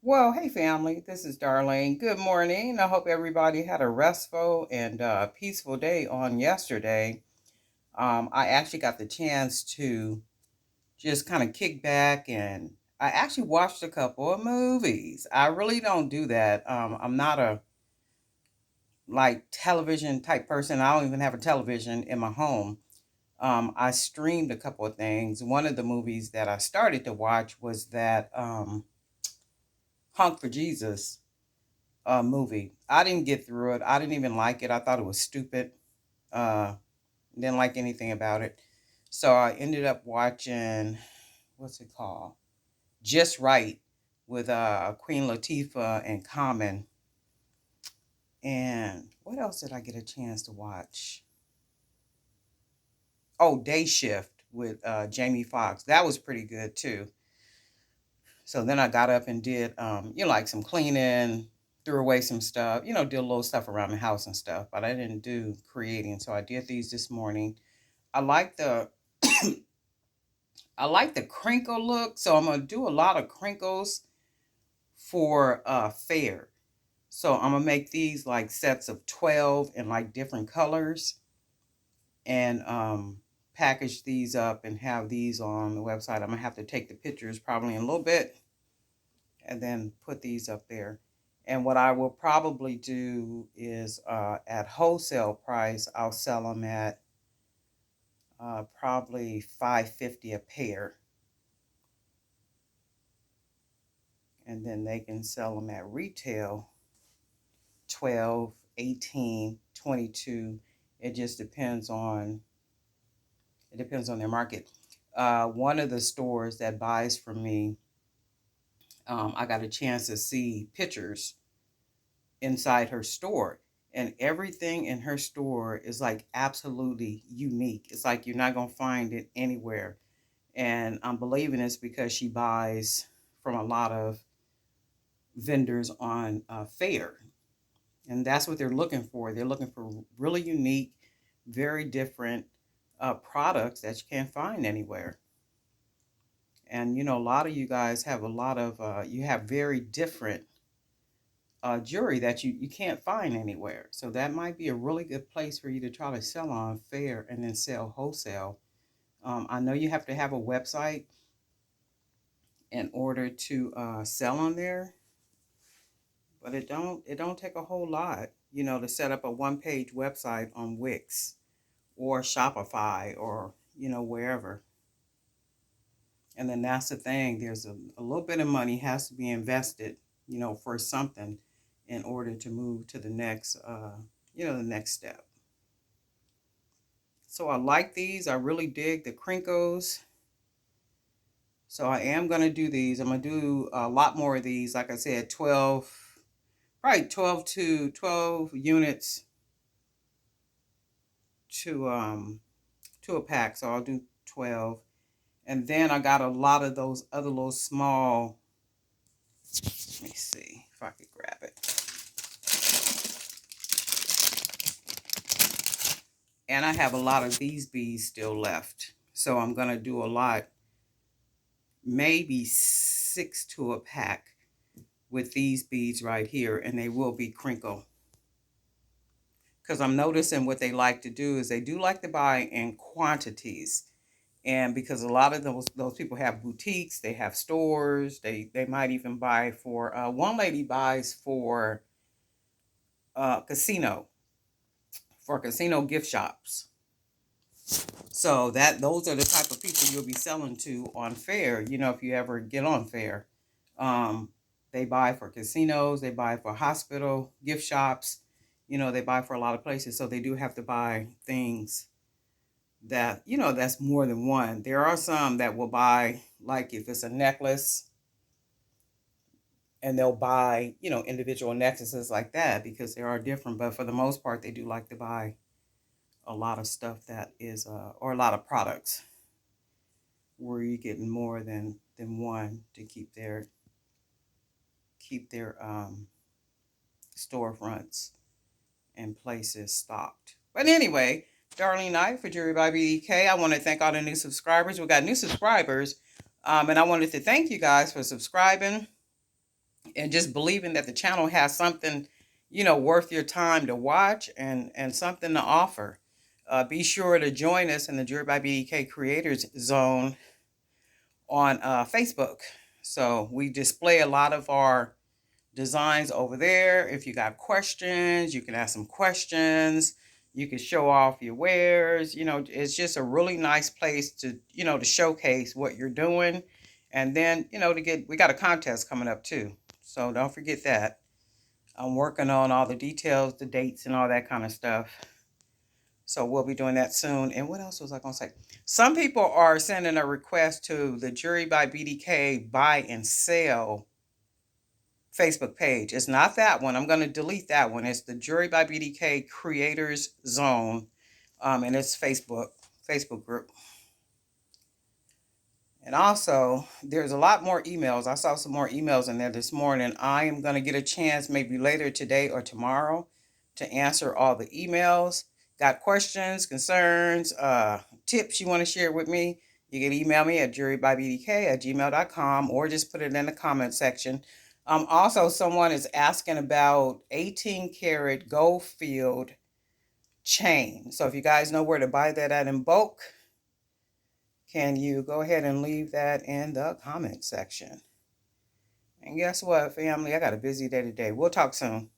Well, hey family, this is Darlene. Good morning. I hope everybody had a restful and peaceful day on yesterday. I actually got the chance to just kind of kick back and I actually watched a couple of movies. I really don't do that. I'm not a like television type person. I don't even have a television in my home. I streamed a couple of things. One of the movies that I started to watch was that Hunk for Jesus movie. I didn't get through it. I didn't even like it. I thought it was stupid. Uh, didn't like anything about it. So I ended up watching, what's it called? Just Right with Queen Latifah and Common. And what else did I get a chance to watch? Oh, Day Shift with Jamie Foxx. That was pretty good too. So then I got up and did, like some cleaning, threw away some stuff, did a little stuff around the house and stuff, but I didn't do creating. So I did these this morning. I like the, I like the crinkle look. So I'm going to do a lot of crinkles for Faire. So I'm going to make these like sets of 12 in like different colors and package these up and have these on the website. I'm going to have to take the pictures probably in a little bit and then put these up there. And what I will probably do is at wholesale price, I'll sell them at probably $5.50 a pair. And then they can sell them at retail 12, 18, 22. It just depends on their market. One of the stores that buys from me, I got a chance to see pictures inside her store. And everything in her store is like absolutely unique. It's like you're not going to find it anywhere. And I'm believing it's because she buys from a lot of vendors on Faire. And that's what they're looking for. They're looking for really unique, very different products that you can't find anywhere. And a lot of you guys have a lot of, you have very different jewelry that you can't find anywhere. So that might be a really good place for you to try to sell on Faire and then sell wholesale. I know you have to have a website in order to sell on there, but it don't take a whole lot, to set up a one-page website on Wix or Shopify or wherever. And then that's the thing. There's a little bit of money has to be invested, for something in order to move to the next step. So I like these. I really dig the crinkles. So I am going to do these. I'm going to do a lot more of these. Like I said, 12, probably 12 units to a pack. So I'll do 12. And then I got a lot of those other little small, let me see if I could grab it. And I have a lot of these beads still left. So I'm going to do a lot, maybe 6 to a pack with these beads right here. And they will be crinkle. Because I'm noticing what they like to do is they do like to buy in quantities. And because a lot of those people have boutiques, they have stores, they might even buy for, one lady buys casino, for casino gift shops. So those are the type of people you'll be selling to on Faire. If you ever get on Faire, they buy for casinos, they buy for hospital gift shops. They buy for a lot of places. So they do have to buy things that that's more than one. There are some that will buy, like if it's a necklace, and they'll buy individual necklaces like that because they are different. But for the most part, they do like to buy a lot of stuff that is or a lot of products where you're getting more than one to keep their storefronts and places stocked. But anyway, Darlene Knight for Jewelry by BDK. I want to thank all the new subscribers. We got new subscribers, and I wanted to thank you guys for subscribing and just believing that the channel has something, worth your time to watch and something to offer. Be sure to join us in the Jewelry by BDK Creators Zone on Facebook. So we display a lot of our designs over there. If you got questions, you can ask some questions. You can show off your wares. It's just a really nice place to showcase what you're doing. And then, we got a contest coming up too. So don't forget that. I'm working on all the details, the dates, and all that kind of stuff. So we'll be doing that soon. And what else was I going to say? Some people are sending a request to the Jewelry by BDK buy and sell Facebook page. It's not that one. I'm going to delete that one. It's the Jewelry by BDK Creators Zone, and it's Facebook group. And also, there's a lot more emails. I saw some more emails in there this morning. I am going to get a chance maybe later today or tomorrow to answer all the emails. Got questions, concerns, tips you want to share with me? You can email me at jewelrybybdk@gmail.com or just put it in the comment section. Also, someone is asking about 18 karat gold field chain. So if you guys know where to buy that at in bulk, can you go ahead and leave that in the comment section? And guess what, family? I got a busy day today. We'll talk soon.